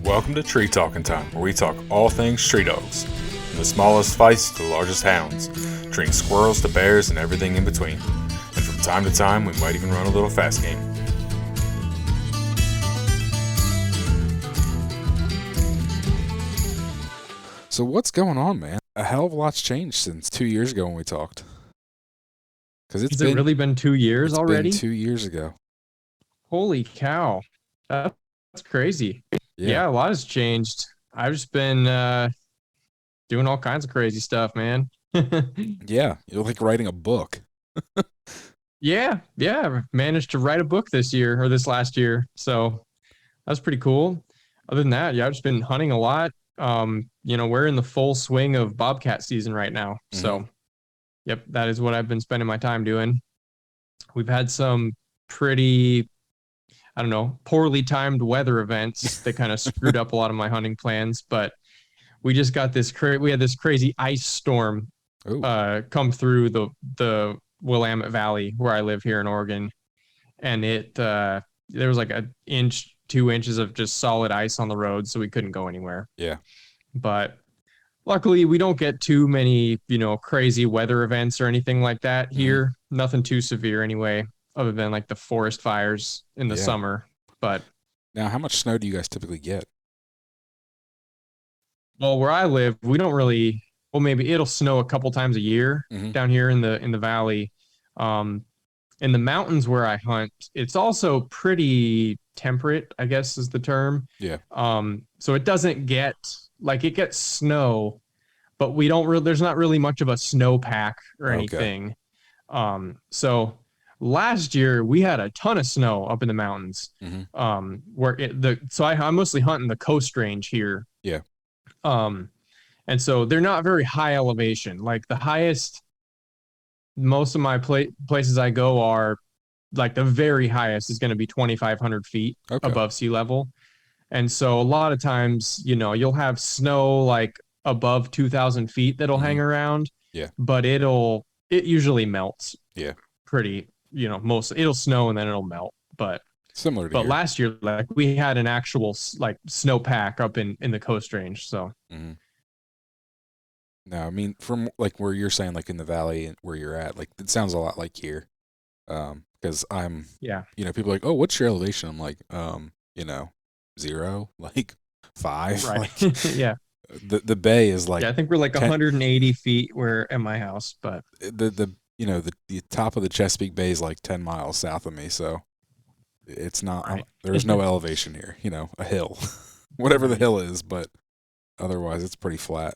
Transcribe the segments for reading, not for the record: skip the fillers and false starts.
Welcome to Tree Talking Time, where we talk all things tree dogs, from the smallest fights to the largest hounds, treating squirrels to bears and everything in between. And from time to time, we might even run a little fast game. So what's going on, man? A hell of a lot's changed since 2 years ago when we talked. Because Has it really been 2 years already? Been 2 years ago. Holy cow. That's crazy. Yeah, a lot has changed. I've just been doing all kinds of crazy stuff, man. Yeah, you're like writing a book. Yeah. I managed to write a book this last year. So that's pretty cool. Other than that, yeah, I've just been hunting a lot. We're in the full swing of bobcat season right now. So, yep, that is what I've been spending my time doing. We've had some pretty, poorly timed weather events that kind of screwed up a lot of my hunting plans, but we just got we had this crazy ice storm come through the Willamette Valley where I live here in Oregon. And there was like 2 inches of just solid ice on the road, so we couldn't go anywhere. Yeah. But luckily we don't get too many, crazy weather events or anything like that here. Nothing too severe anyway, other than like the forest fires in the summer. But now, how much snow do you guys typically get? Well, where I live, we don't really, maybe it'll snow a couple times a year down here in the valley. In the mountains where I hunt, it's also pretty temperate, I guess is the term. Yeah. So it doesn't get, it gets snow, but there's not really much of a snowpack or anything. So last year we had a ton of snow up in the mountains. I'm mostly hunting the Coast Range here. Yeah. And so they're not very high elevation. Like the highest, most of my places I go are like the very highest is going to be 2,500 feet above sea level. And so a lot of times, you'll have snow like above 2,000 feet that'll hang around. Yeah. But it usually melts. Yeah. Pretty, it'll snow and then it'll melt. But similar to But here. last year, like we had an actual like snowpack up in the Coast Range. So. No, I mean, from like where you're saying, like in the valley and where you're at, like it sounds a lot like here. Because I'm, people are like, oh, what's your elevation? I'm like, 0, like 5. Right. Like, Yeah. The bay is like, I think we're like 180 feet at my house, but the top of the Chesapeake Bay is like 10 miles south of me, so it's not. There's no elevation here. A hill, whatever the hill is, but otherwise it's pretty flat.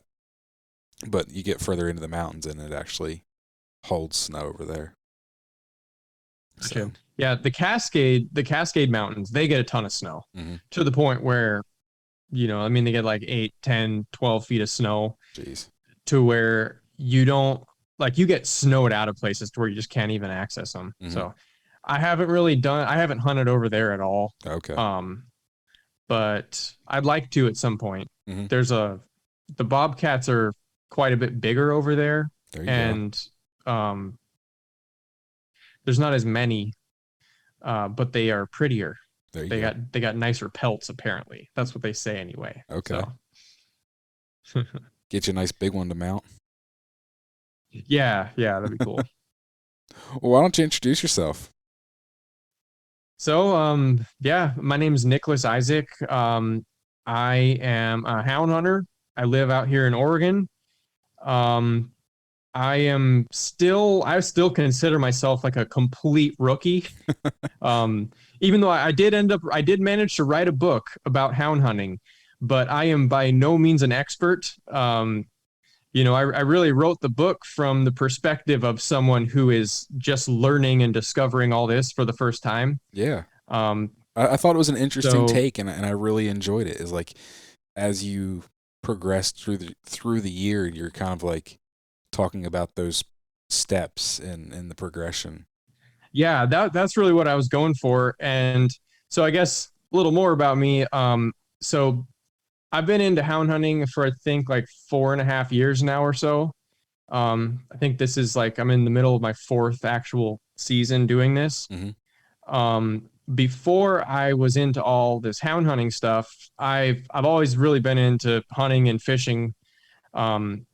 But you get further into the mountains and it actually holds snow over there. So. Yeah, the Cascade Mountains, they get a ton of snow to the point where, they get like 8, 10, 12 feet of snow. Jeez. To where you don't, you get snowed out of places to where you just can't even access them. So I haven't hunted over there at all. Okay. But I'd like to at some point. The bobcats are quite a bit bigger over there. There you go. There's not as many, but they are prettier. They got nicer pelts apparently. That's what they say anyway. Okay. So. Get you a nice big one to mount. Yeah, that'd be cool. Well, why don't you introduce yourself? So, my name is Niklas Isaac. I am a hound hunter. I live out here in Oregon. I still consider myself like a complete rookie. Even though I did manage to write a book about hound hunting, but I am by no means an expert. I really wrote the book from the perspective of someone who is just learning and discovering all this for the first time. Yeah. I thought it was an interesting take, and I really enjoyed it. Is like, as you progressed through the year, you're kind of like talking about those steps in the progression. Yeah, that's really what I was going for. And so I guess a little more about me. So I've been into hound hunting for I think like 4.5 years now or so. I think this is I'm in the middle of my 4th actual season doing this. before I was into all this hound hunting stuff, I've always really been into hunting and fishing. Um,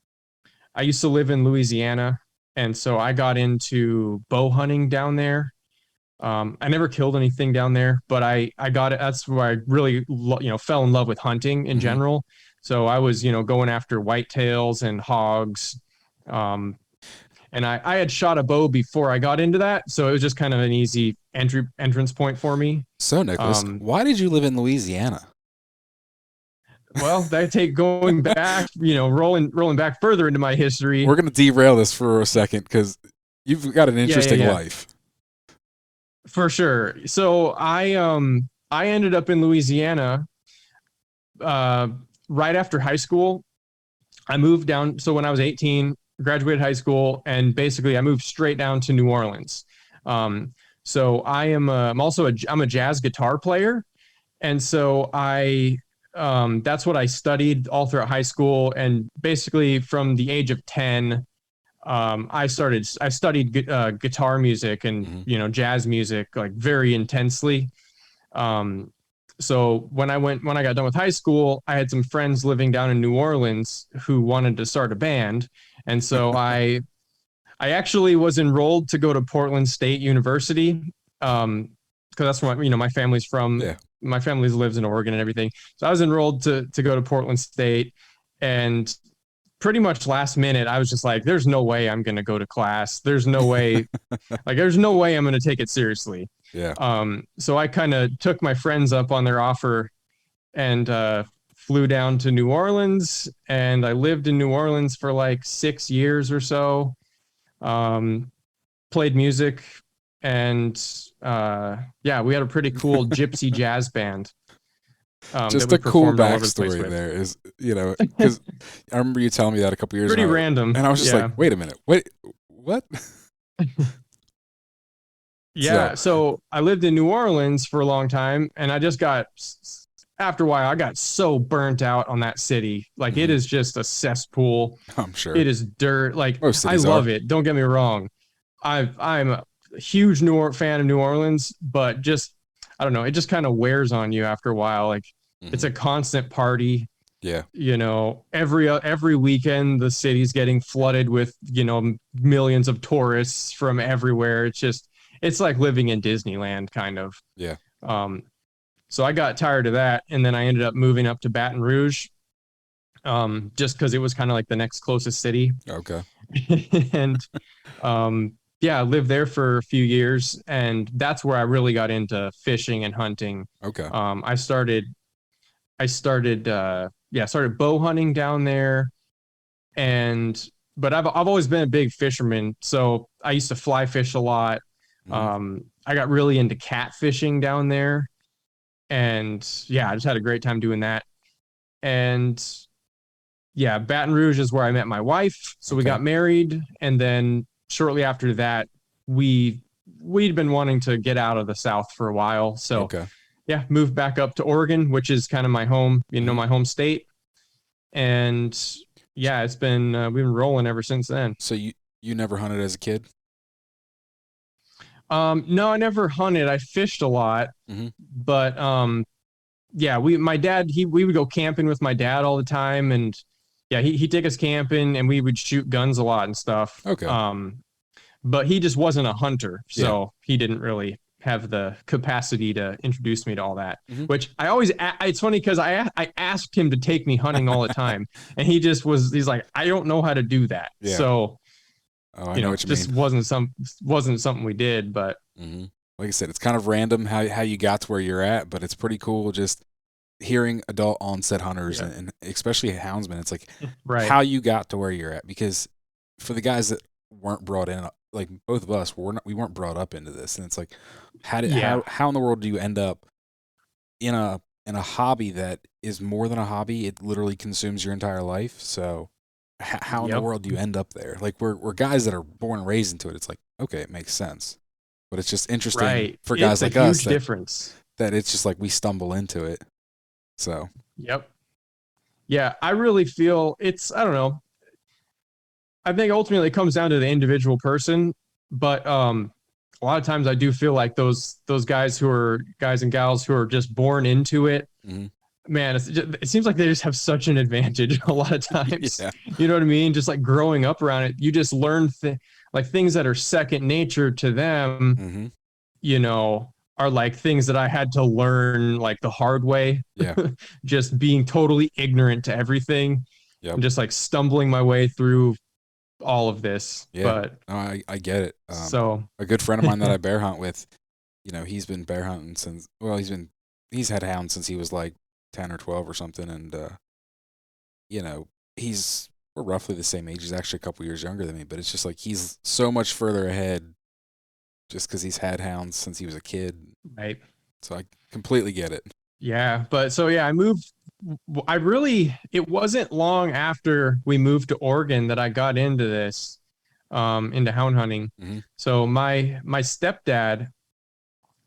I used to live in Louisiana, and so I got into bow hunting down there. I never killed anything down there, but I got it. That's where I really fell in love with hunting in Mhm. general. So I was going after whitetails and hogs. Um, and I had shot a bow before I got into that, so it was just kind of an easy entrance point for me. So, Nicholas, Um, why did you live in Louisiana? well, that take going back, rolling back further into my history. We're going to derail this for a second because you've got an interesting Yeah. life. For sure. So I ended up in Louisiana uh right after high school. I moved down. So when I was 18, graduated high school, and basically I moved straight down to New Orleans. So I'm a jazz guitar player, and so that's what I studied all throughout high school, and basically from the age of 10, I studied guitar music and Mhm. jazz music like very intensely. Um, so when I got done with high school, I had some friends living down in New Orleans who wanted to start a band, and so I actually was enrolled to go to Portland State University, because that's where my family's from. Yeah. My family lives in Oregon and everything, so I was enrolled to go to Portland State, and pretty much last minute, I was just like, "There's no way I'm going to go to class. There's no way, there's no way I'm going to take it seriously." Yeah. So I kind of took my friends up on their offer and flew down to New Orleans, and I lived in New Orleans for like 6 years or so. Um, Played music, and yeah, we had a pretty cool gypsy jazz band that Just we a cool performed all over the place backstory with. there is, because I remember you telling me that a couple years Pretty ago, random. and I was just Yeah. like, wait a minute, wait, what? Yeah. So I lived in New Orleans for a long time, and after a while, I got so burnt out on that city. Like, it Mhm. is just a cesspool. I'm sure It is dirt. Like, most I cities love are. it. Don't get me wrong. I'm a huge fan of New Orleans, but just, I don't know. It just kind of wears on you after a while. Like, it's Mhm. a constant party. Yeah. Every weekend the city's getting flooded with millions of tourists from everywhere. It's like living in Disneyland, kind of. Yeah. um so I got tired of that, and then I ended up moving up to Baton Rouge, just because it was kind of like the next closest city. Okay. And yeah, I lived there for a few years, and that's where I really got into fishing and hunting. Okay. I started bow hunting down there, and but I've always been a big fisherman, so I used to fly fish a lot. Mhm. I got really into catfishing down there, and yeah, I just had a great time doing that. And yeah, Baton Rouge is where I met my wife, so we Okay. got married, and then shortly after that, we'd been wanting to get out of the South for a while, so Okay. yeah, moved back up to Oregon, which is kind of my home, Mhm. my home state. And yeah, we've been rolling ever since then. So you never hunted as a kid? No, I never hunted. I fished a lot, Mhm. but yeah, my dad, we would go camping with my dad all the time, and yeah, he'd take us camping, and we would shoot guns a lot and stuff. Okay. But he just wasn't a hunter, Yeah. so he didn't really have the capacity to introduce me to all that. Mhm. Which it's funny because I asked him to take me hunting all the time, and he's like, I don't know how to do that. Yeah. So Oh, I know what you just mean. wasn't something we did. But Mhm. Like I said, it's kind of random how you got to where you're at, but it's pretty cool just hearing adult onset hunters yeah, and especially houndsmen. It's like right, how you got to where you're at, because for the guys that weren't brought in, like both of us, we weren't brought up into this, and it's like yeah, how in the world do you end up in a hobby that is more than a hobby? It literally consumes your entire life. So how in the yep, world do you end up there? Like we're guys that are born and raised into it. It's like, okay, it makes sense. But it's just interesting right. for It's guys a like us huge difference. that it's just like we stumble into it. So Yep. Yeah, I really feel I don't know. I think ultimately it comes down to the individual person, but a lot of times I do feel like those guys and gals who are just born into it, Mhm. man, it seems like they just have such an advantage a lot of times. Yeah. You know what I mean? Just like growing up around it, you just learn like things that are second nature to them, Mhm. you know, are like things that I had to learn like the hard way, Yeah. just being totally ignorant to everything Yep. and just like stumbling my way through all of this. Yeah. But No, I get it. so, A good friend of mine that I bear hunt with, he's been bear hunting since, well, he's had hounds since he was like 10 or 12 or something. And, we're roughly the same age. He's actually a couple years younger than me, but it's just like he's so much further ahead just because he's had hounds since he was a kid. right. So I completely get it. Yeah. But so, yeah, it wasn't long after we moved to Oregon that I got into this, into hound hunting. Mhm. So my stepdad,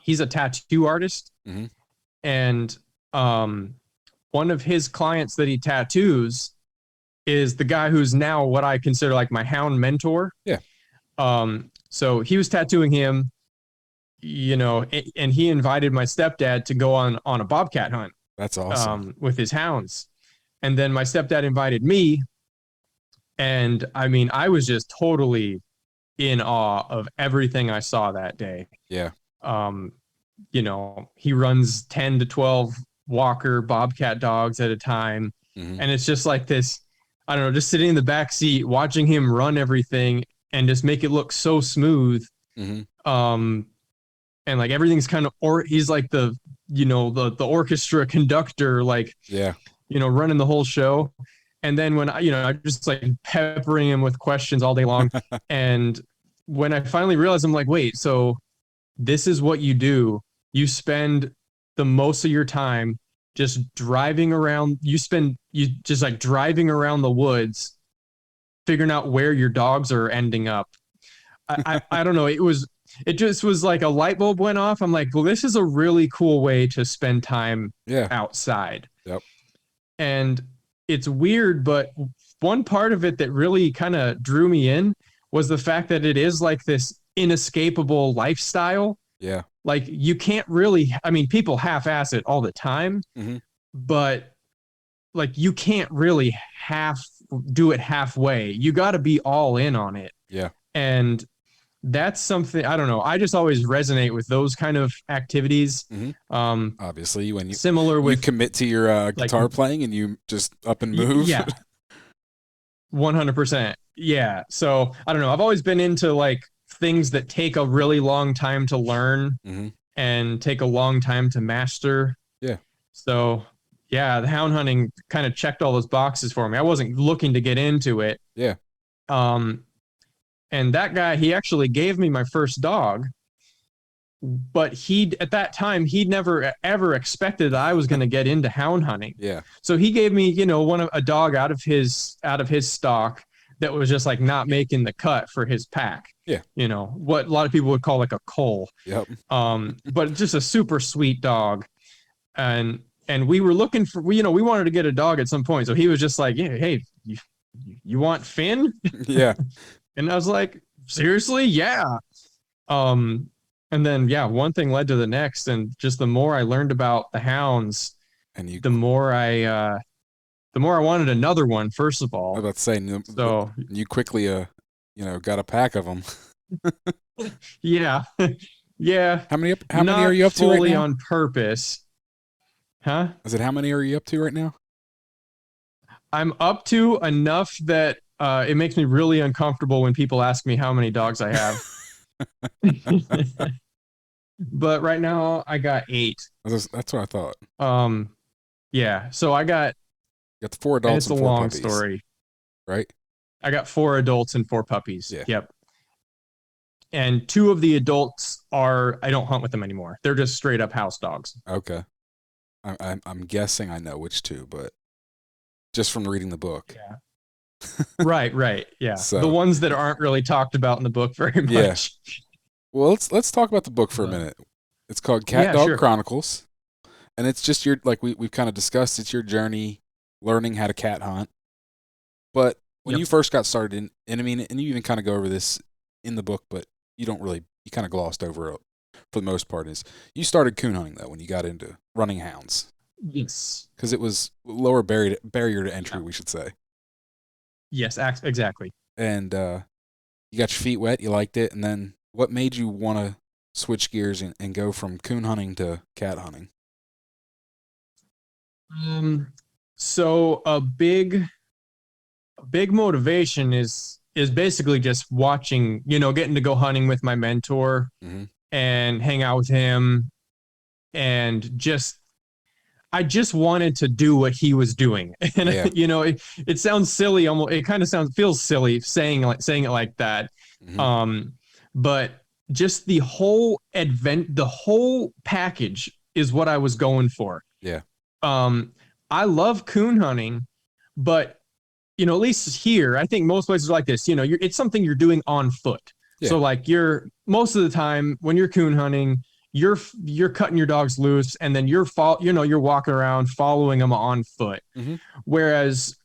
he's a tattoo artist, Mhm. and one of his clients that he tattoos is the guy who's now what I consider like my hound mentor. Yeah. So he was tattooing him, and he invited my stepdad to go on a bobcat hunt, That's awesome. with his hounds. And then my stepdad invited me, and I mean, I was just totally in awe of everything I saw that day. Yeah. He runs 10 to 12 walker bobcat dogs at a time. Mhm. And it's just like this, I don't know, just sitting in the back seat, watching him run everything and just make it look so smooth. Mhm. And like everything's kind of, or he's like the orchestra conductor, like, Yeah. running the whole show. And then when I just like peppering him with questions all day long. And when I finally realized, I'm like, wait, so this is what you do. You spend the most of your time just driving around. You just like driving around the woods, figuring out where your dogs are ending up. I don't know. It just was like a light bulb went off. I'm like, well, this is a really cool way to spend time Yeah. outside. Yep. And it's weird, but one part of it that really kind of drew me in was the fact that it is like this inescapable lifestyle. Yeah. Like you can't really, I mean, people half-ass it all the time, Mhm. but like you can't really do it halfway. You got to be all in on it. Yeah. And that's something, I don't know. I just always resonate with those kind of activities. Mhm. Obviously, when you Similar with commit to your guitar like, playing and you just up and move. Yeah. 100%. Yeah. So I don't know. I've always been into like things that take a really long time to learn Mhm. and take a long time to master. Yeah. So yeah, the hound hunting kind of checked all those boxes for me. I wasn't looking to get into it. Yeah. And that guy, he actually gave me my first dog, but at that time, he'd never ever expected that I was going to get into hound hunting. Yeah. So he gave me, a dog out of his stock that was just like not making the cut for his pack. Yeah. What a lot of people would call like a coal. Yep. But just a super sweet dog. And we were looking for, we wanted to get a dog at some point. So he was just like, yeah, hey, you want Finn? Yeah. And I was like, seriously? Yeah. And then, yeah, one thing led to the next. And just the more I learned about the hounds, And the more I wanted another one, first of I was all. about to say, So you quickly, got a pack of them. yeah. Yeah. How many are you up to right fully now? on purpose. Huh? I said, how many are you up to right now? I'm up to enough that it makes me really uncomfortable when people ask me how many dogs I have. But right now I got 8. That's what I thought. Yeah. So I got, You got the 4 adults it's a and 4 long puppies, story. right? I got 4 adults and 4 puppies. Yeah. Yep. And 2 of the adults I don't hunt with them anymore. They're just straight up house dogs. Okay. I'm guessing I know which 2, but just from reading the book. Yeah. Right. Yeah. So, the ones that aren't really talked about in the book very much. Yeah. Well, let's talk about the book for a minute. It's called Cat Dog Chronicles, and it's just we've kind of discussed. It's your journey learning how to cat hunt. But when you first got started, and you even kind of go over this in the book, but you you kind of glossed over for the most part is you started coon hunting though when you got into running hounds. Yes. Because it was lower barrier to entry, we should say. Yes, exactly. And you got your feet wet, you liked it, and then what made you want to switch gears and go from coon hunting to cat hunting? So a big motivation is basically just watching, getting to go hunting with my mentor and hang out with him, and I just wanted to do what he was doing. And it sounds silly, almost. It kind of feels silly saying it like that. But just the whole package is what I was going for. Yeah. I love coon hunting, but at least here, I think most places are like this. It's something you're doing on foot. Yeah. So like most of the time when you're coon hunting, you're cutting your dogs loose, and then you're walking around following them on foot. Whereas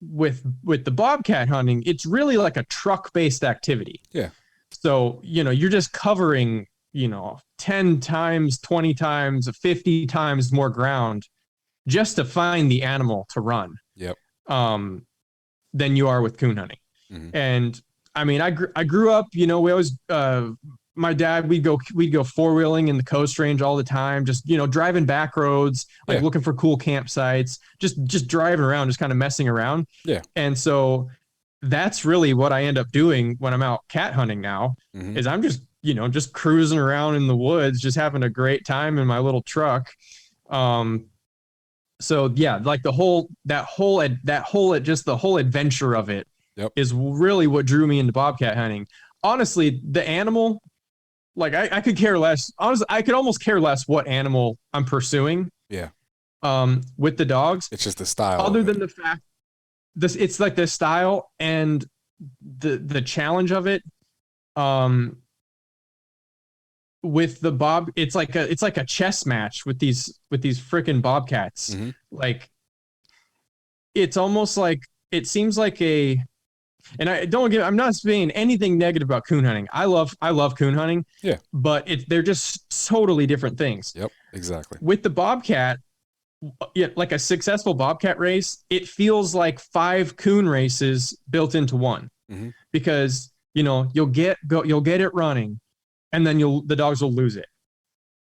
with the bobcat hunting, it's really like a truck-based activity. Yeah. So you're just covering 10 times, 20 times, 50 times more ground just to find the animal to run. Yep. Than you are with coon hunting. And I mean, I grew up, we always, my dad, we'd go four-wheeling in the Coast Range all the time, just, driving back roads, like looking for cool campsites, just driving around, just kind of messing around. Yeah. And so that's really what I end up doing when I'm out cat hunting now, is I'm just, just cruising around in the woods, just having a great time in my little truck. So yeah, like the whole adventure of it is really what drew me into bobcat hunting. Honestly, the animal, like I could care less. Honestly, I could almost care less what animal I'm pursuing. Yeah. With the dogs, it's just the style. Other than the fact it's like the style and the challenge of it. With the it's like a chess match with these freaking bobcats. Like it's almost like, it seems like and I'm not saying anything negative about coon hunting. I love coon hunting. Yeah. But they're just totally different things. Yep, exactly. With the bobcat, like a successful bobcat race, it feels like 5 coon races built into one. Because you'll get it running, and then the dogs will lose it.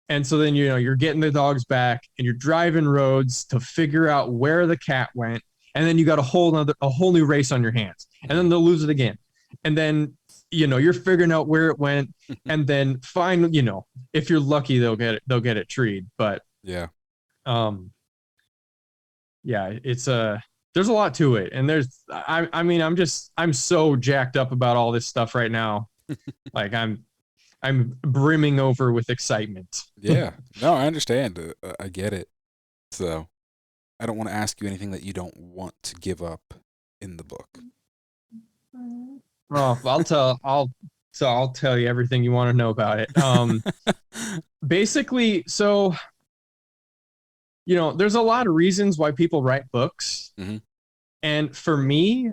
And so then, you're getting the dogs back, and you're driving roads to figure out where the cat went. And then you got a whole new race on your hands, and then they'll lose it again. And then, you're figuring out where it went, and then if you're lucky, they'll get it treed. But yeah. Yeah, it's there's a lot to it. And I'm so jacked up about all this stuff right now. Like I'm brimming over with excitement. Yeah. No, I understand. I get it. So I don't want to ask you anything that you don't want to give up in the book. Well, I'll tell you everything you want to know about it. Basically, so there's a lot of reasons why people write books. And for me,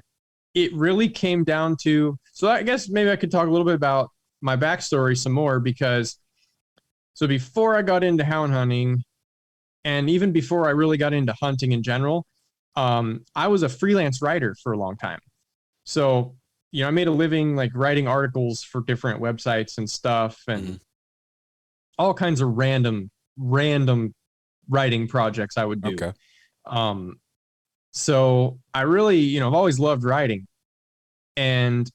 it really came down to, so I guess maybe I could talk a little bit about my backstory some more, because so before I got into hound hunting, and even before I really got into hunting in general, I was a freelance writer for a long time. So, I made a living like writing articles for different websites and stuff, and all kinds of random writing projects I would do. Okay. So I really, I've always loved writing. And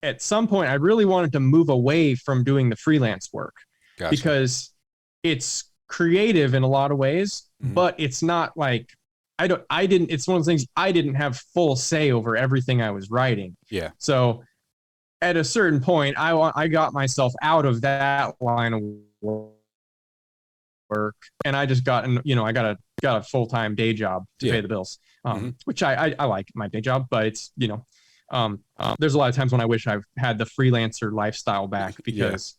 at some point I really wanted to move away from doing the freelance work. Gotcha. Because it's creative in a lot of ways, but it's not like it's one of the things I didn't have full say over everything I was writing. Yeah. So at a certain point, I got myself out of that line of work, and I just got a full-time day job to pay the bills, which I like my day job, but it's there's a lot of times when I wish I've had the freelancer lifestyle back, because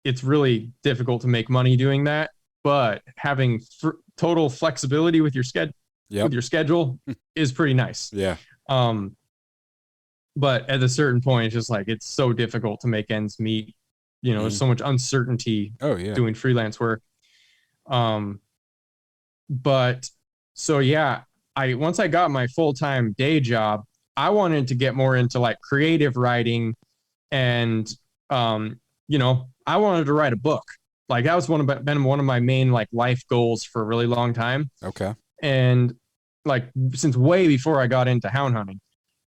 it's really difficult to make money doing that, but having total flexibility with your schedule is pretty nice. Yeah. but at a certain point, it's just like it's so difficult to make ends meet. There's so much uncertainty Oh yeah. doing freelance work. But so yeah, once I got my full-time day job, I wanted to get more into like creative writing, and I wanted to write a book. Like that was been one of my main like life goals for a really long time. Okay. And like since way before I got into hound hunting.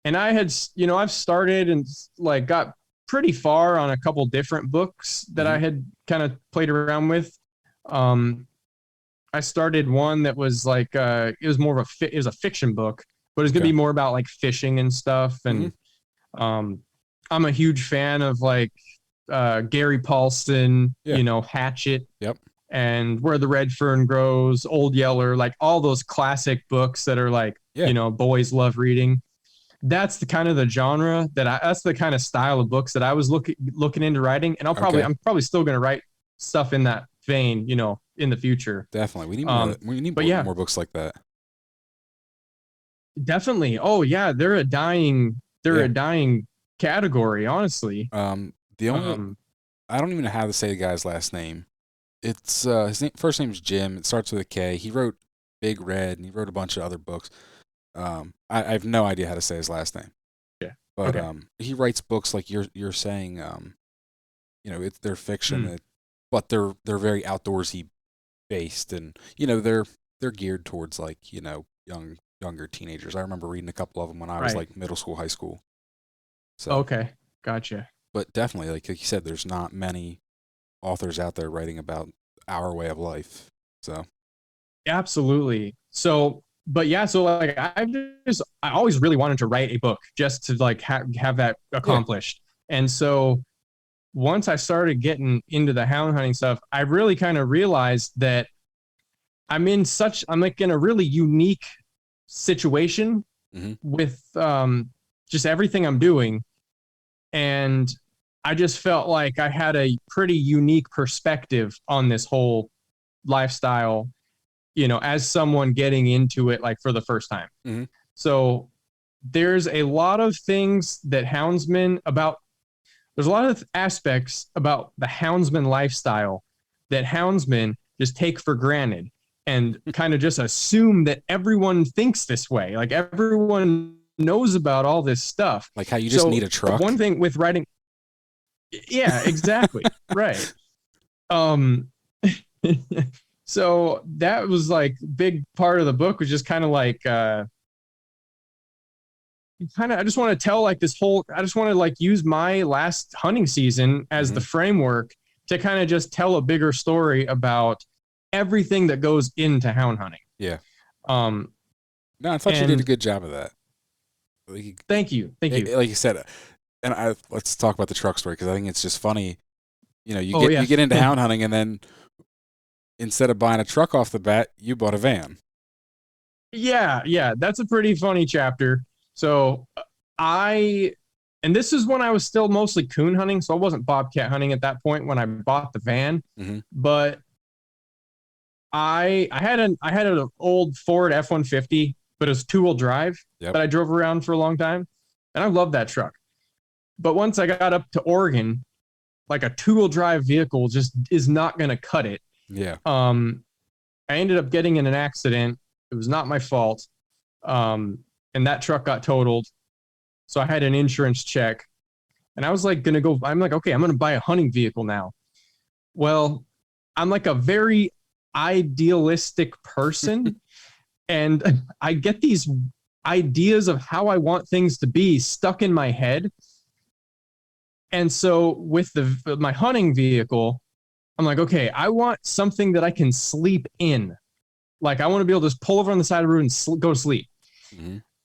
And I had, I've started and like got pretty far on a couple different books that I had kind of played around with. I started one that was like, it was more of it was a fiction book, but it's going to be more about like fishing and stuff. And I'm a huge fan of like Gary Paulson, Hatchet. Yep. And Where the Red Fern Grows, Old Yeller, like all those classic books that are like, boys love reading. That's the kind of the genre that's the kind of style of books that I was looking into writing. And I'm probably still going to write stuff in that vein, in the future. Definitely. We need more books like that. Definitely. Oh yeah. They're a dying category, honestly. The only, I don't even know how to say the guy's last name. It's his first name is Jim. It starts with a K. He wrote Big Red, and he wrote a bunch of other books. I have no idea how to say his last name. Yeah, but he writes books like you're saying. They're fiction, but they're very outdoorsy based, and they're geared towards like younger teenagers. I remember reading a couple of them when I was like middle school, high school. So okay, gotcha. But definitely, like you said, there's not many authors out there writing about our way of life. So absolutely. So like I always really wanted to write a book just to like have that accomplished. And so once I started getting into the hound hunting stuff, I really kind of realized that I'm like in a really unique situation with just everything I'm doing. And I just felt like I had a pretty unique perspective on this whole lifestyle, as someone getting into it like for the first time. So there's a lot of things that there's a lot of aspects about the houndsman lifestyle that houndsmen just take for granted and kind of just assume that everyone thinks this way. Like everyone knows about all this stuff. Like how you just need a truck. One thing with writing. Yeah, exactly. Right. So that was like big part of the book was just kind of like, I just want to tell like I just want to like use my last hunting season as the framework to kind of just tell a bigger story about everything that goes into hound hunting. Yeah. No, I thought you did a good job of that. Thank you. Like you said, and let's talk about the truck story because I think it's just funny. You get into hound hunting and then instead of buying a truck off the bat, you bought a van. Yeah, that's a pretty funny chapter. So and this is when I was still mostly coon hunting, so I wasn't bobcat hunting at that point when I bought the van. But I had an old Ford F-150, but it was 2-wheel drive that I drove around for a long time, and I loved that truck. But once I got up to Oregon, like a 2-wheel drive vehicle just is not going to cut it. Yeah. I ended up getting in an accident. It was not my fault. And that truck got totaled. So I had an insurance check. And I was like I'm like, okay, I'm going to buy a hunting vehicle now. Well, I'm like a very idealistic person. And I get these ideas of how I want things to be stuck in my head. And so with my hunting vehicle, I'm like, okay, I want something that I can sleep in. Like I want to be able to just pull over on the side of the road and go to sleep.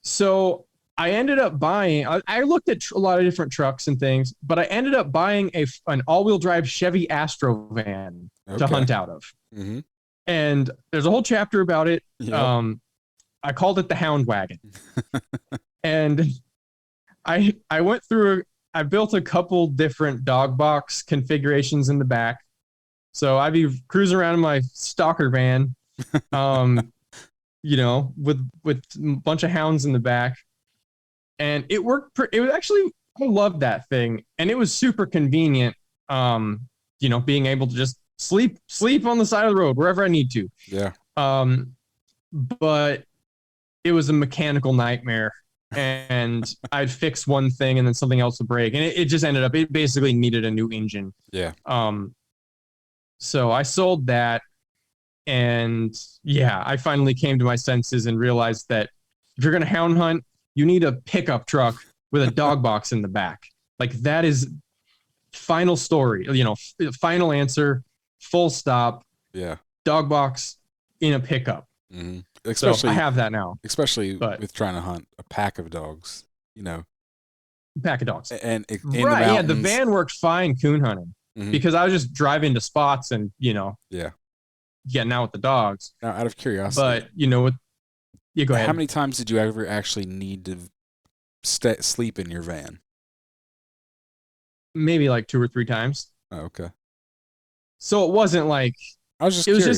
So I ended up buying, I looked at a lot of different trucks and things, but I ended up buying an all-wheel drive Chevy Astro van to hunt out of. And there's a whole chapter about it. I called it the Hound Wagon. And I went through, I built a couple different dog box configurations in the back. So I'd be cruising around in my stalker van, with a bunch of hounds in the back. and it worked. It was actually, I loved that thing, and it was super convenient. Being able to just sleep on the side of the road wherever I need to. Yeah. But it was a mechanical nightmare, and I'd fix one thing and then something else would break, and it just ended up, it basically needed a new engine. Yeah. So I sold that, and yeah, I finally came to my senses and realized that if you're gonna hound hunt, you need a pickup truck with a dog box in the back. Like, that is final story, final answer, full stop. Yeah. Dog box in a pickup. Mm-hmm. Especially, so I have that now. Especially with trying to hunt a pack of dogs, Pack of dogs. And in right, the mountains. Yeah, the van worked fine coon hunting because I was just driving to spots and getting out with the dogs. Now, out of curiosity, but go ahead. How many times did you ever actually need to sleep in your van? Maybe like 2 or 3 times. Oh, okay. So it wasn't like, I was just it was curious.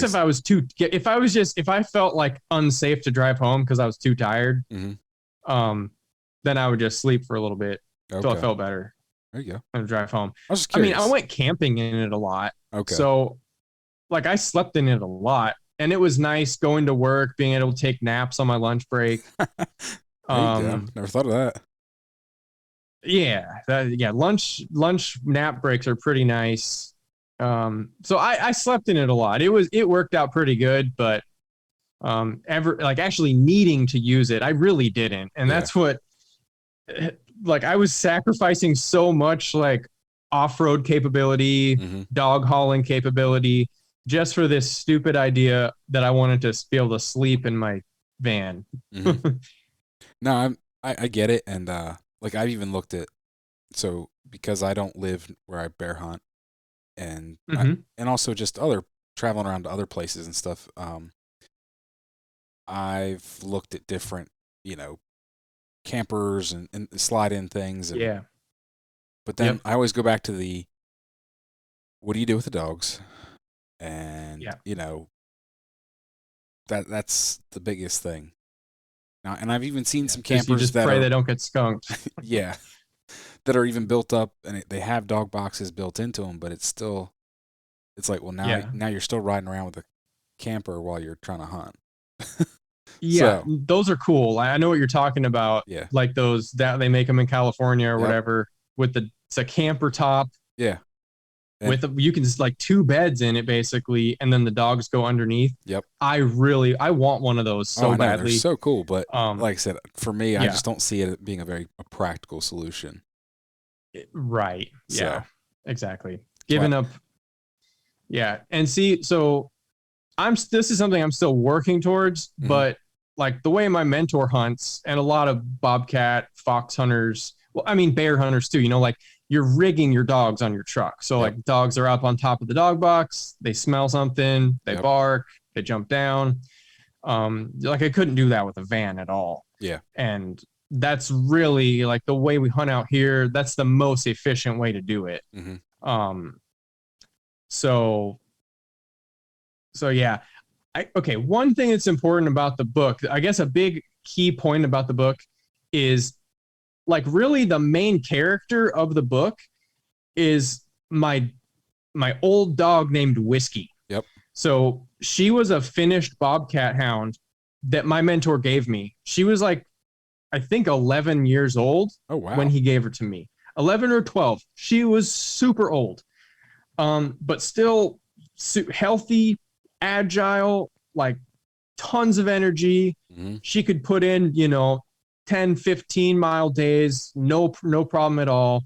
Just if I felt like unsafe to drive home because I was too tired, then I would just sleep for a little bit until I felt better. There you go. And drive home. I was just curious. I went camping in it a lot. Okay. So like I slept in it a lot, and it was nice going to work, being able to take naps on my lunch break. There you go. Never thought of that. Yeah. Lunch nap breaks are pretty nice. So I slept in it a lot. It worked out pretty good, but actually needing to use it, I really didn't. And that's what, like, I was sacrificing so much like off-road capability, dog hauling capability, just for this stupid idea that I wanted to be able to sleep in my van. No, I get it. And like, I've even looked at, so because I don't live where I bear hunt, and and also just traveling around to other places and stuff, I've looked at different, campers and slide in things. And, but then I always go back to what do you do with the dogs? And, that's the biggest thing. Now, and I've even seen some campers you just pray they don't get skunked. Yeah. That are even built up, and they have dog boxes built into them, but it's like, well, now you're still riding around with a camper while you're trying to hunt. Yeah, so, those are cool. I know what you're talking about. Yeah. Like those that they make them in California or whatever with it's a camper top. Yeah. You can just like 2 beds in it basically, and then the dogs go underneath. Yep. I want one of those so badly. They're so cool, but like I said, for me, I just don't see it being a practical solution. Right. Yeah. So, exactly. Giving up. Yeah. And see, so this is something I'm still working towards, but like the way my mentor hunts, and a lot of bobcat, fox hunters, bear hunters too, like you're rigging your dogs on your truck. So like dogs are up on top of the dog box, they smell something, they bark, they jump down. Like I couldn't do that with a van at all. Yeah. And that's really like the way we hunt out here. That's the most efficient way to do it. So yeah. One thing that's important about the book, I guess a big key point about the book is like really the main character of the book is my old dog named Whiskey. Yep. So she was a finished bobcat hound that my mentor gave me. She was like, I think 11 years old when he gave her to me. 11 or 12. She was super old, but still healthy, agile, like tons of energy. She could put in, 10, 15 mile days, no problem at all.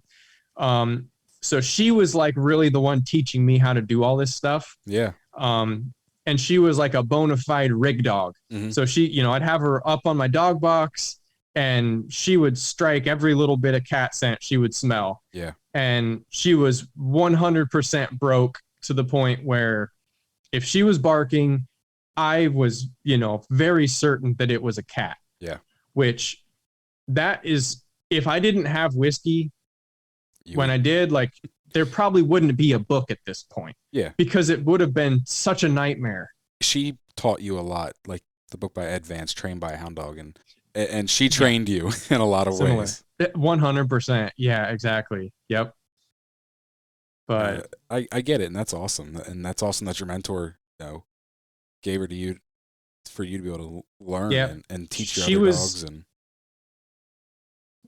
So she was like really the one teaching me how to do all this stuff. Yeah. And she was like a bona fide rig dog. So she, I'd have her up on my dog box, and she would strike every little bit of cat scent she would smell. Yeah. And she was 100% broke to the point where if she was barking, I was, very certain that it was a cat. Yeah. Which that is, if I didn't have Whiskey when I did, like, there probably wouldn't be a book at this point. Yeah. Because it would have been such a nightmare. She taught you a lot, like the book by Ed Vance, Trained by a Hound Dog. And And she trained you in a lot of Similar. ways. 100%. Yeah, exactly. Yep. But I get it, and that's awesome. And that's awesome that your mentor, gave her to you for you to be able to learn yeah, and teach your she other was dogs. And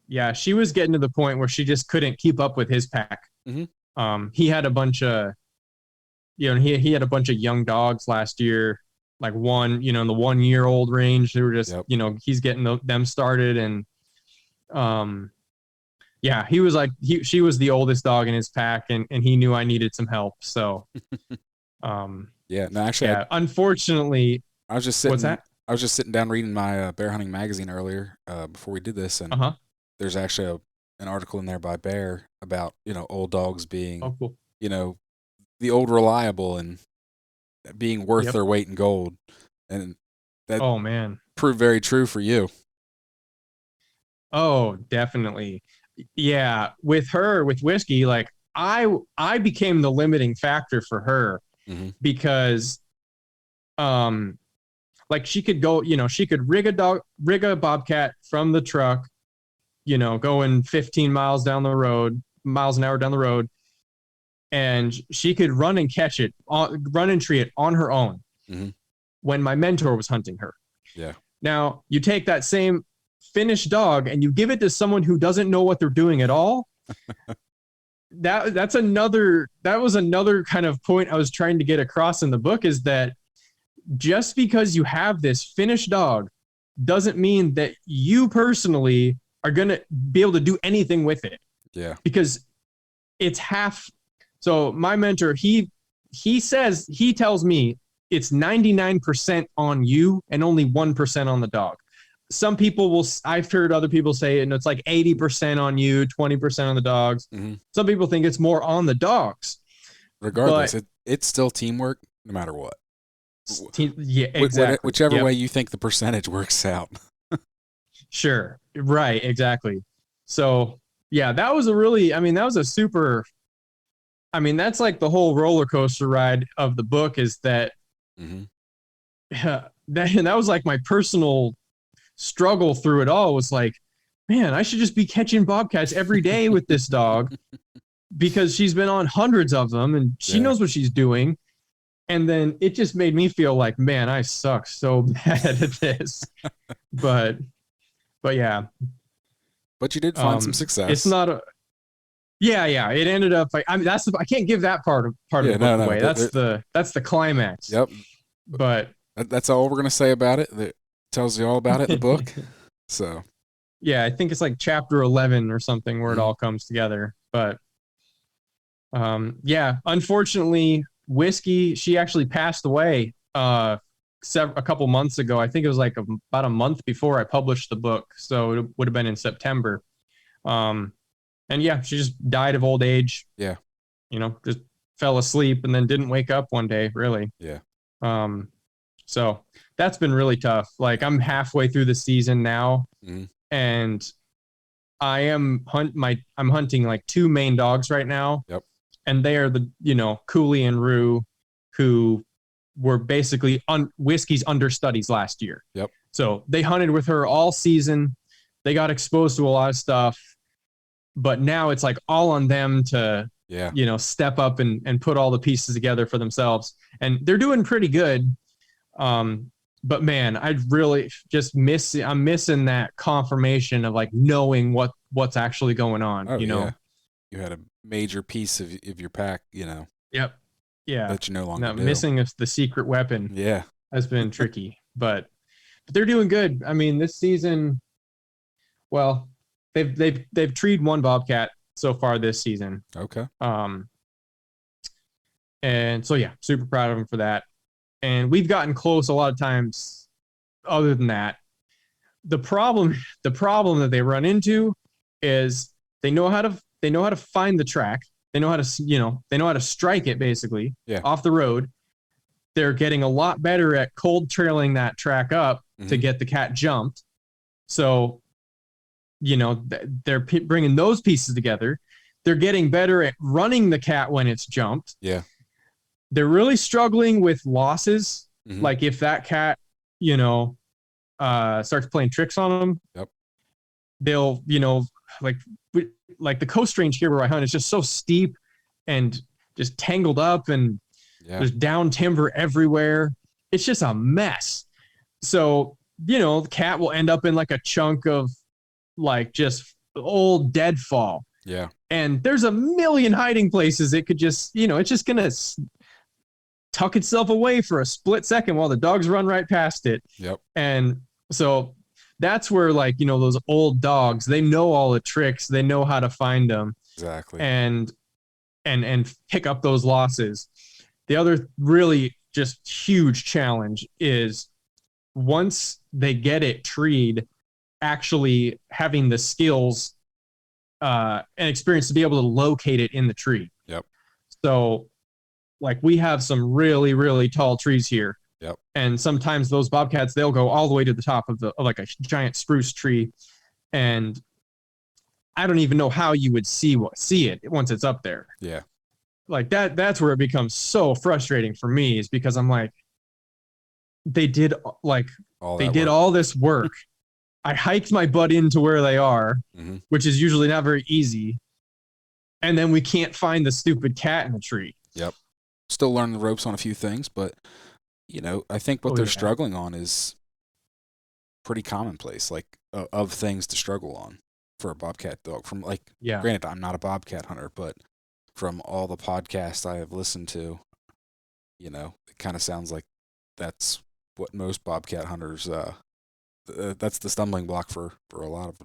yeah, she was getting to the point where she just couldn't keep up with his pack. He had a bunch of, he had a bunch of young dogs last year, like one, in the 1-year-old range. They were just, he's getting them started. And yeah, he was like, she was the oldest dog in his pack, and he knew I needed some help. So, yeah, no, actually, unfortunately, I was just sitting. What's that? I was just sitting down reading my bear hunting magazine earlier before we did this, and there's actually an article in there by Bear about old dogs being, cool. The old reliable and being worth their weight in gold, and that proved very true for you. Oh, definitely. Yeah, with Whiskey, like I became the limiting factor for her because like she could go, she could rig a bobcat from the truck, going 15 miles an hour down the road, and she could run and catch it, run and tree it on her own when my mentor was hunting her. Yeah. Now, you take that same finished dog and you give it to someone who doesn't know what they're doing at all. that was another kind of point I was trying to get across in the book, is that just because you have this finished dog doesn't mean that you personally are going to be able to do anything with it. Yeah. Because it's half. So my mentor, he tells me it's 99% on you and only 1% on the dog. Some people I've heard other people say, and it's like 80% on you, 20% on the dogs. Some people think it's more on the dogs. Regardless, it's still teamwork no matter what. Yeah, exactly. Whichever way you think the percentage works out. Sure. Right. Exactly. So yeah, that was that's like the whole roller coaster ride of the book, is that, that was like my personal struggle through it all. Was like, man, I should just be catching bobcats every day with this dog because she's been on hundreds of them and she knows what she's doing. And then it just made me feel like, man, I suck so bad at this. but yeah. But you did find some success. It's not a. Yeah. It ended up like, I can't give that part of the book away. That's the climax. Yep. But that's all we're gonna say about it. That tells you all about it in the book. So. Yeah, I think it's like chapter 11 or something where it all comes together. But yeah, unfortunately, Whiskey, she actually passed away a couple months ago. I think it was like about a month before I published the book, so it would have been in September. And yeah, she just died of old age. Yeah, just fell asleep and then didn't wake up one day, really. Yeah. So that's been really tough. Like, I'm halfway through the season now, and I'm hunting like 2 main dogs right now. Yep. And they are the, Cooley and Rue, who were basically Whiskey's understudies last year. Yep. So they hunted with her all season. They got exposed to a lot of stuff, but now it's like all on them to, step up and put all the pieces together for themselves. And they're doing pretty good. But man, I really just I'm missing that confirmation of like knowing what's actually going on. Oh, you had a major piece of your pack, Yep. Yeah. That you no longer do. Missing the secret weapon. Yeah. Has been tricky, but they're doing good. I mean, this season, well, they've treed 1 bobcat so far this season. Okay. And so yeah, super proud of them for that. And we've gotten close a lot of times. Other than that, the problem that they run into is they know how to find the track. They know how to strike it basically off the road. They're getting a lot better at cold trailing that track up to get the cat jumped. So, they're bringing those pieces together. They're getting better at running the cat when it's jumped. Yeah. They're really struggling with losses. Like if that cat, starts playing tricks on them, Yep. they'll, like like the coast range here where I hunt is just so steep and just tangled up, and there's down timber everywhere. It's just a mess. So, the cat will end up in like a chunk of like just old deadfall. Yeah. And there's a million hiding places it could just, it's just going to tuck itself away for a split second while the dogs run right past it. Yep. And so that's where, like, those old dogs, they know all the tricks, they know how to find them. Exactly. And pick up those losses. The other really just huge challenge is once they get it treed, actually having the skills and experience to be able to locate it in the tree. Yep. So, like, we have some really, really tall trees here. Yep. And sometimes those bobcats, they'll go all the way to the top of like a giant spruce tree, and I don't even know how you would see it once it's up there. Yeah. Like that's where it becomes so frustrating for me, is because I'm like, they did all this work. I hiked my butt into where they are, which is usually not very easy. And then we can't find the stupid cat in the tree. Yep. Still learning the ropes on a few things, but I think what they're struggling on is pretty commonplace, like of things to struggle on for a bobcat dog. From granted, I'm not a bobcat hunter, but from all the podcasts I have listened to, it kind of sounds like that's what most bobcat hunters, that's the stumbling block for a lot of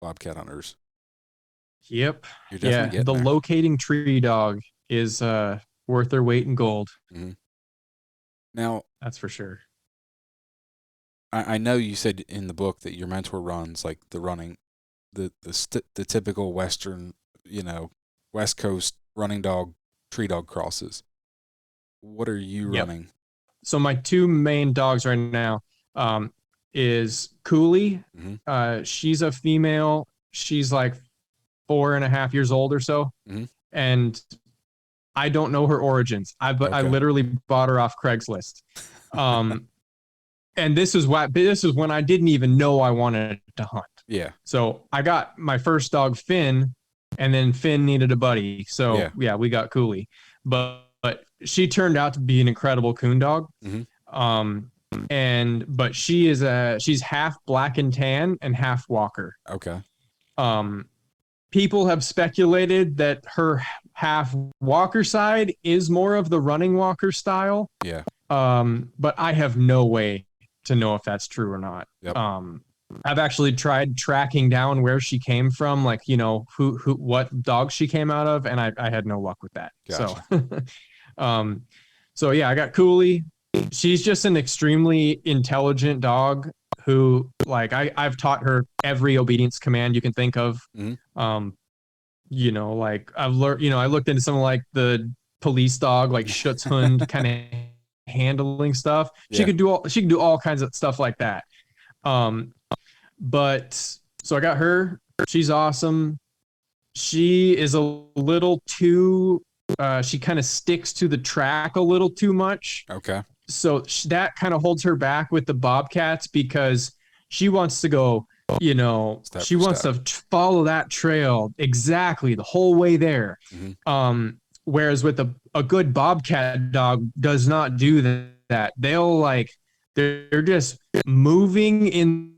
bobcat hunters. Yep. You're definitely the there. Locating tree dog is worth their weight in gold. Mm-hmm. Now, that's for sure. I know you said in the book that your mentor runs like the typical Western, West Coast running dog, tree dog crosses. What are you running? So my two main dogs right now is Cooley. She's a female. She's like 4.5 years old or so. And I don't know her origins. I literally bought her off Craigslist. And this is when I didn't even know I wanted to hunt. Yeah. So I got my first dog, Finn, and then Finn needed a buddy. So we got Cooley. But she turned out to be an incredible coon dog. But she's half black and tan and half walker. Okay. People have speculated that her half walker side is more of the running walker style. Yeah. But I have no way to know if that's true or not. Yep. I've actually tried tracking down where she came from, like, what dog she came out of, and I had no luck with that. Gotcha. So I got Cooley. She's just an extremely intelligent dog who, like, I've taught her every obedience command you can think of. Like I've learned, I looked into some like the police dog, like Schutzhund kind of handling stuff. She could do all kinds of stuff like that. But so I got her. She's awesome. She is a little too, she kind of sticks to the track a little too much. Okay. So that kind of holds her back with the bobcats, because she wants to go, she wants to follow that trail exactly the whole way there. Whereas with a good bobcat dog does not do that. They're just moving in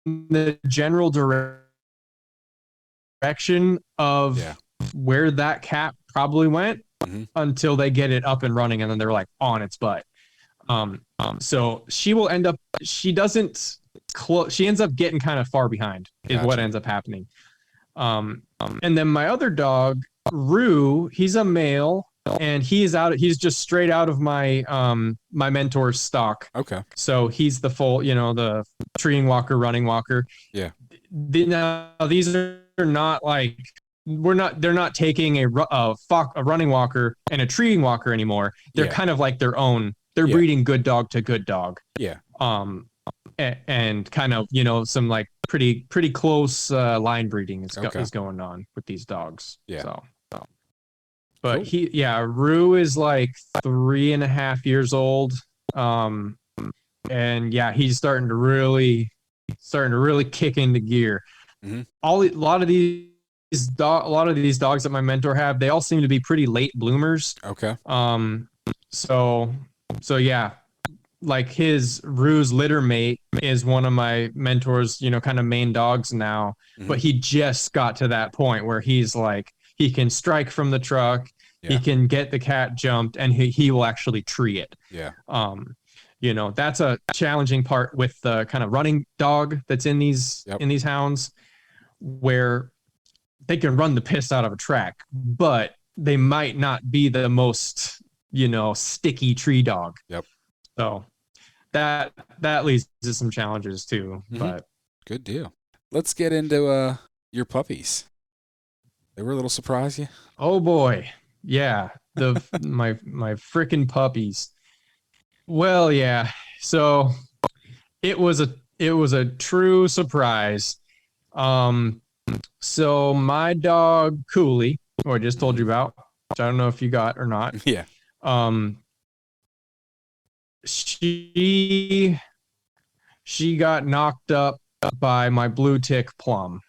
the general direction of where that cat probably went until they get it up and running, and then they're like on its butt. So she will end up, she ends up getting kind of far behind is what ends up happening. And then my other dog, Rue, he's a male, and he's just straight out of my my mentor's stock. Okay. So he's the full, the treeing walker, running walker. Yeah. Now these are not like, they're not taking a running walker and a treeing walker anymore. They're kind of like their own. They're breeding good dog to good dog. Yeah. And kind of, some like pretty close line breeding is going on with these dogs. Yeah. So, but Rue is like 3.5 years old. and yeah, he's starting to really kick into gear. Mm-hmm. A lot of these dogs that my mentor have, they all seem to be pretty late bloomers. Okay. So yeah, like his Ruse litter mate is one of my mentors, kind of main dogs now, but he just got to that point where he's like, he can strike from the truck, he can get the cat jumped, and he will actually tree it. Yeah. That's a challenging part with the kind of running dog that's in these hounds, where they can run the piss out of a track, but they might not be the most, sticky tree dog. Yep. So that leads to some challenges too. But good deal. Let's get into your puppies. They were a little surprised you? Oh boy. Yeah. My freaking puppies. Well, yeah. So it was a true surprise. So my dog Cooley, who I just told you about, which I don't know if you got or not. Yeah. She got knocked up by my blue tick Plum,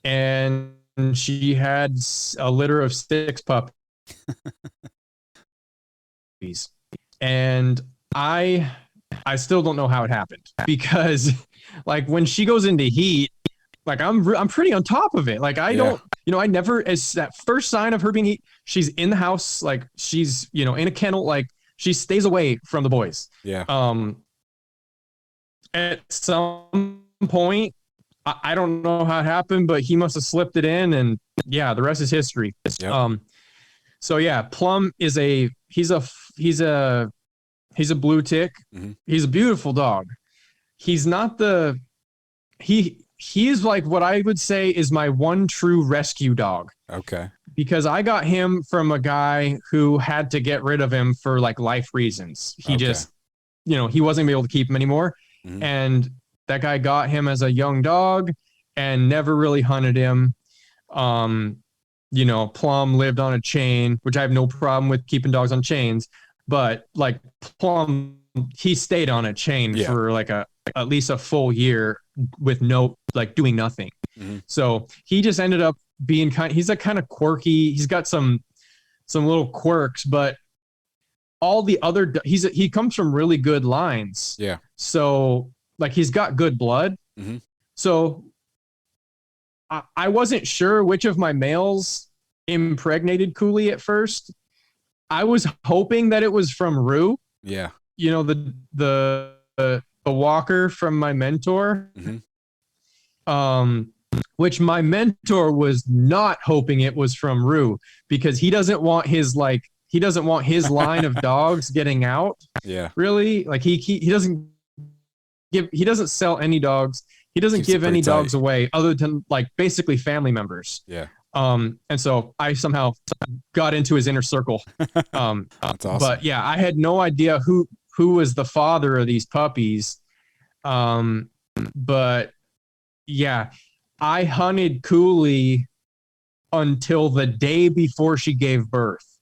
and she had a litter of 6 puppies. And I still don't know how it happened, because like when she goes into heat, like I'm pretty on top of it. Like I don't, I never, as that first sign of her being heat, she's in the house, like she's, in a kennel, like she stays away from the boys. Yeah. At some point, I don't know how it happened, but he must have slipped it in, and yeah, the rest is history. Yep. So yeah, Plum is he's a blue tick. He's a beautiful dog. He's not he's like what I would say is my one true rescue dog. Okay. Because I got him from a guy who had to get rid of him for like life reasons. He just, he wasn't able to keep him anymore. And that guy got him as a young dog and never really hunted him. Plum lived on a chain, which I have no problem with keeping dogs on chains, but like Plum, he stayed on a chain for like at least a full year with doing nothing. So he just ended up being he's a kind of quirky. He's got some little quirks, but all the other, he comes from really good lines. Yeah. So like he's got good blood. So I wasn't sure which of my males impregnated Cooley at first. I was hoping that it was from Rue. Yeah. The walker from my mentor. Which my mentor was not hoping it was from Rue, because he doesn't want his line of dogs getting out. Yeah. Really? Like he doesn't sell any dogs. He doesn't give any dogs away other than like basically family members. Yeah. And so I somehow got into his inner circle. That's awesome. But yeah, I had no idea who was the father of these puppies. But yeah, I hunted Cooley until the day before she gave birth.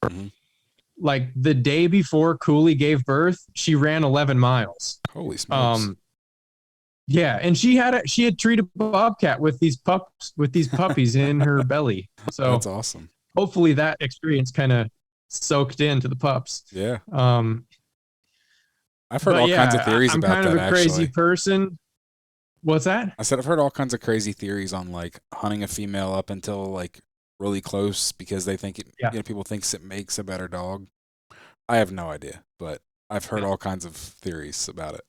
Like the day before Cooley gave birth, she ran 11 miles. Holy smokes. Yeah, and she had treated a bobcat with these puppies in her belly. So that's awesome. Hopefully that experience kind of soaked into the pups. Yeah. I've heard all kinds of theories about that. I'm kind of a crazy person. What's that? I said I've heard all kinds of crazy theories on like hunting a female up until like really close because they think people thinks it makes a better dog. I have no idea, but I've heard all kinds of theories about it.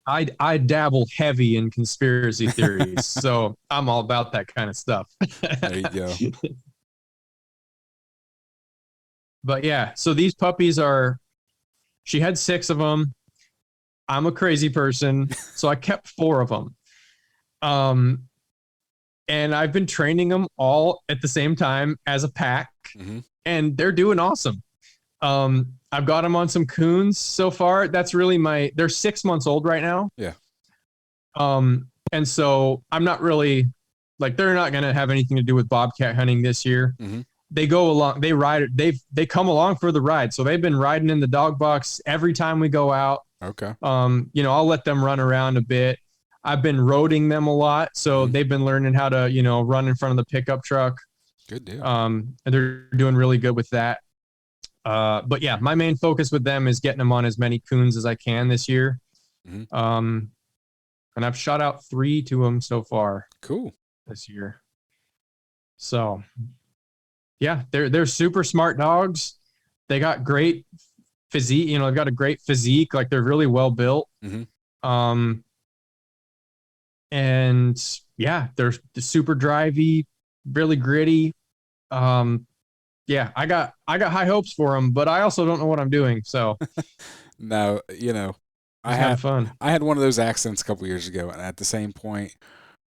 I dabble heavy in conspiracy theories, so I'm all about that kind of stuff. There you go. But yeah, so these puppies she had 6 of them. I'm a crazy person, so I kept 4 of them. And I've been training them all at the same time as a pack, and they're doing awesome. I've got them on some coons so far. That's really they're 6 months old right now. Yeah. And so I'm not really like, they're not going to have anything to do with bobcat hunting this year. they go along, they ride, they come along for the ride. So they've been riding in the dog box every time we go out. Okay. You know, I'll let them run around a bit. I've been roading them a lot, so they've been learning how to, you know, run in front of the pickup truck. Good deal. And they're doing really good with that. But yeah, my main focus with them is getting them on as many coons as I can this year. And I've shot out 3 to them so far. Cool. This year. So yeah, they're super smart dogs. They got great physique, you know, they've got a great physique, like they're really well built. And yeah, they're super drivey, really gritty. Yeah, I got high hopes for them, but I also don't know what I'm doing. So no, you know, I had fun. I had one of those accidents a couple years ago, and at the same point,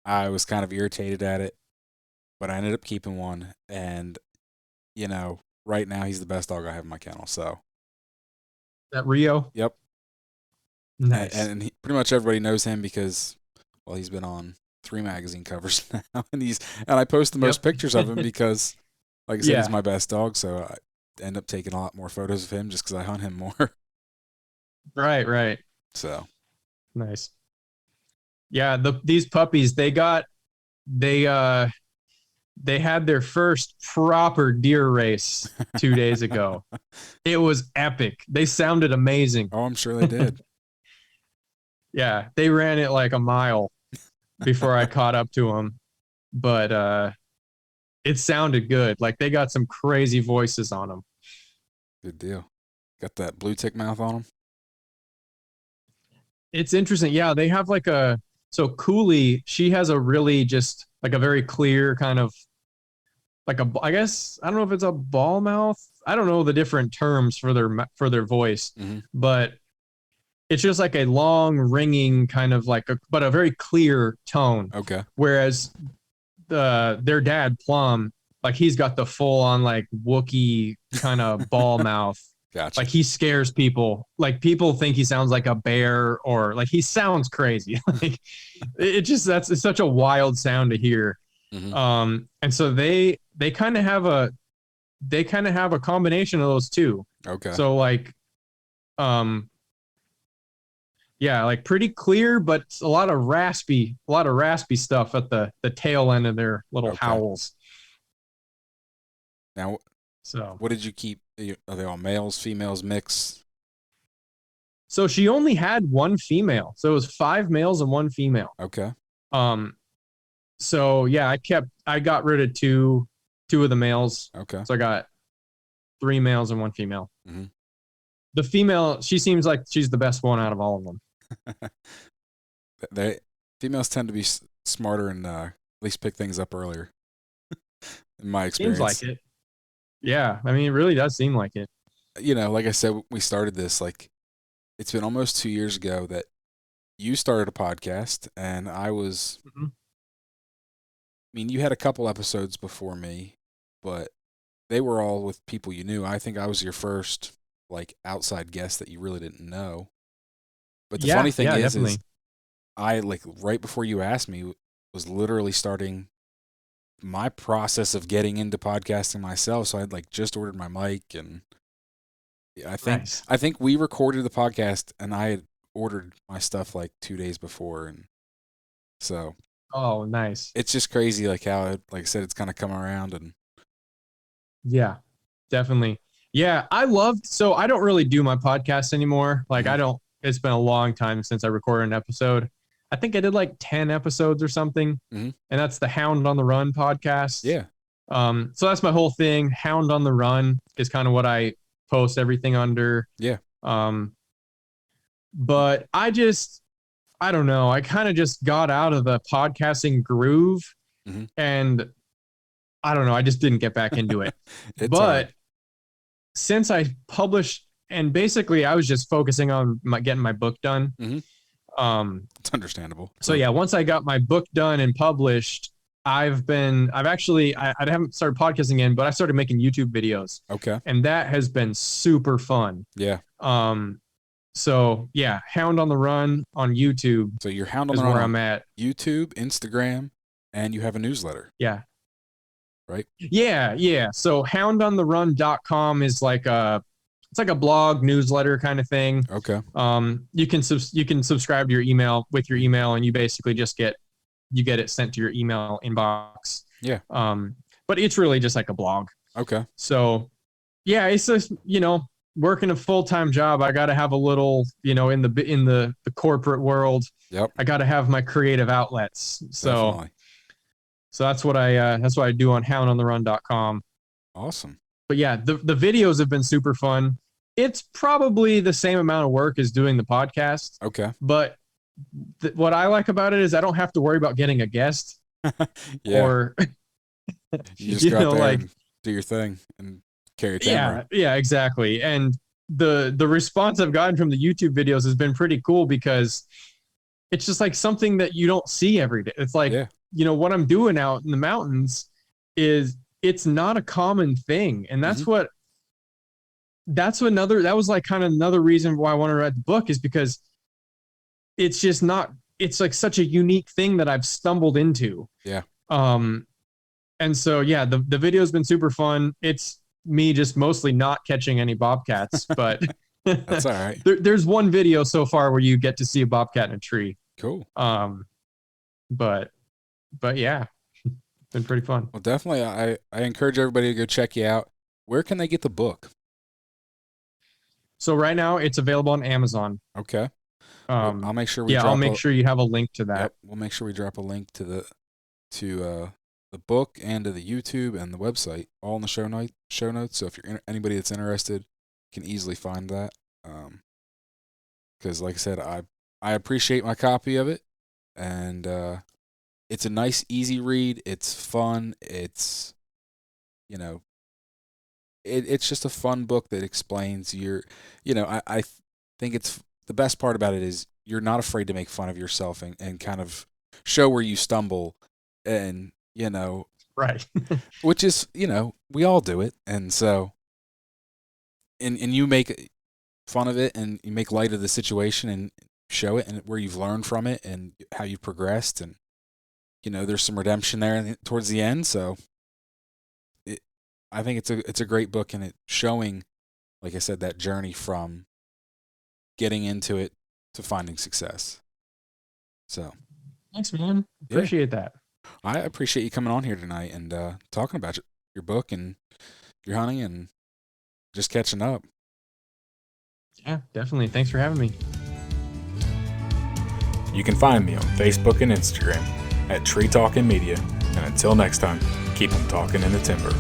I was kind of irritated at it, but I ended up keeping one, and you know, right now he's the best dog I have in my kennel. So that Rio. Yep. Nice. And he, pretty much everybody knows him because, well, he's been on 3 magazine covers now, and I post the most pictures of him because, like I said, he's my best dog. So I end up taking a lot more photos of him just because I hunt him more. Right. So nice. Yeah, these puppies, they had their first proper deer race 2 days ago. It was epic. They sounded amazing. Oh, I'm sure they did. Yeah, they ran it like a mile before I caught up to them. But it sounded good. Like they got some crazy voices on them. Good deal. Got that blue tick mouth on them? It's interesting. Yeah, they have like so Cooley, she has a really just like a very clear kind of like I guess, I don't know if it's a ball mouth. I don't know the different terms for their voice, but it's just like a long ringing kind of like but a very clear tone. Okay. Whereas their dad Plum, like he's got the full on like Wookiee kind of ball mouth. Gotcha. Like he scares people. Like people think he sounds like a bear or like he sounds crazy. Like it's such a wild sound to hear. And so they kind of have a combination of those two. Okay. So like yeah, like pretty clear, but a lot of raspy stuff at the tail end of their little howls. Now, so what did you keep? Are they all males, females, mix? So she only had 1 female. So it was 5 males and 1 female. Okay. So yeah, I got rid of two of the males. Okay. So I got 3 males and 1 female. The female, she seems like she's the best one out of all of them. Females tend to be smarter and at least pick things up earlier. In my experience. Seems like it. Yeah, I mean, it really does seem like it. You know, like I said, we started this, like, it's been almost 2 years ago that you started a podcast, and I was, I mean, you had a couple episodes before me, but they were all with people you knew. I think I was your first, like, outside guest that you really didn't know. But the funny thing is I, like, right before you asked me, was literally starting my process of getting into podcasting myself. So I'd like just ordered my mic, and I think we recorded the podcast and I had ordered my stuff like 2 days before. And so, oh, nice. It's just crazy. Like how, like I said, it's kind of come around. And yeah, definitely. Yeah. So I don't really do my podcast anymore. Like it's been a long time since I recorded an episode. I think I did like 10 episodes or something. And that's the Hound on the Run podcast. Yeah. So that's my whole thing. Hound on the Run is kind of what I post everything under. Yeah. But I don't know. I kind of just got out of the podcasting groove and I don't know. I just didn't get back into it. But since I published, and basically I was just focusing on getting my book done. It's understandable. So yeah, once I got my book done and published, I haven't started podcasting again, but I started making YouTube videos. Okay. And that has been super fun. Yeah. So yeah, Hound on the Run on YouTube. So you're Hound on the Run where I'm at. YouTube, Instagram, and you have a newsletter. Yeah. right? Yeah. So houndontherun.com is like it's like a blog newsletter kind of thing. Okay. You can subscribe to your email with your email, and you basically just get it sent to your email inbox. Yeah. But it's really just like a blog. Okay. So yeah, it's just, working a full-time job, I got to have a little, in the corporate world. Yep. I got to have my creative outlets. So Definitely. so that's what I do on houndontherun.com. Awesome. But yeah, the videos have been super fun. It's probably the same amount of work as doing the podcast. Okay. But what I like about it is I don't have to worry about getting a guest. Yeah. Or you just go out there and do your thing and carry a camera. Yeah, exactly. And the response I've gotten from the YouTube videos has been pretty cool, because it's just like something that you don't see every day. It's like, what I'm doing out in the mountains it's not a common thing. And that was like kind of another reason why I wanted to write the book, is because it's just not, it's like such a unique thing that I've stumbled into. Yeah. And so, yeah, the video's been super fun. It's me just mostly not catching any bobcats, but that's all right. There's one video so far where you get to see a bobcat in a tree. Cool. But yeah, it's been pretty fun. Well, definitely, I encourage everybody to go check you out. Where can they get the book? So right now it's available on Amazon. Okay. I'll make sure I'll make sure you have a link to that. Yep, we'll make sure we drop a link to the book and to the YouTube and the website, all in the show notes. So if you're anybody that's interested, can easily find that. Because like I said, I appreciate my copy of it, and it's a nice, easy read. It's fun. It's it's just a fun book that explains I think it's the best part about it is you're not afraid to make fun of yourself and kind of show where you stumble, and right. which is, we all do it. And so, and you make fun of it and you make light of the situation and show it and where you've learned from it and how you've progressed. And, there's some redemption there towards the end. So I think it's a great book, and it's showing, like I said, that journey from getting into it to finding success. So thanks, man. Appreciate that. I appreciate you coming on here tonight and talking about your book and your hunting and just catching up. Yeah, definitely. Thanks for having me. You can find me on Facebook and Instagram at Tree Talking Media. And until next time, keep 'em talking in the timber.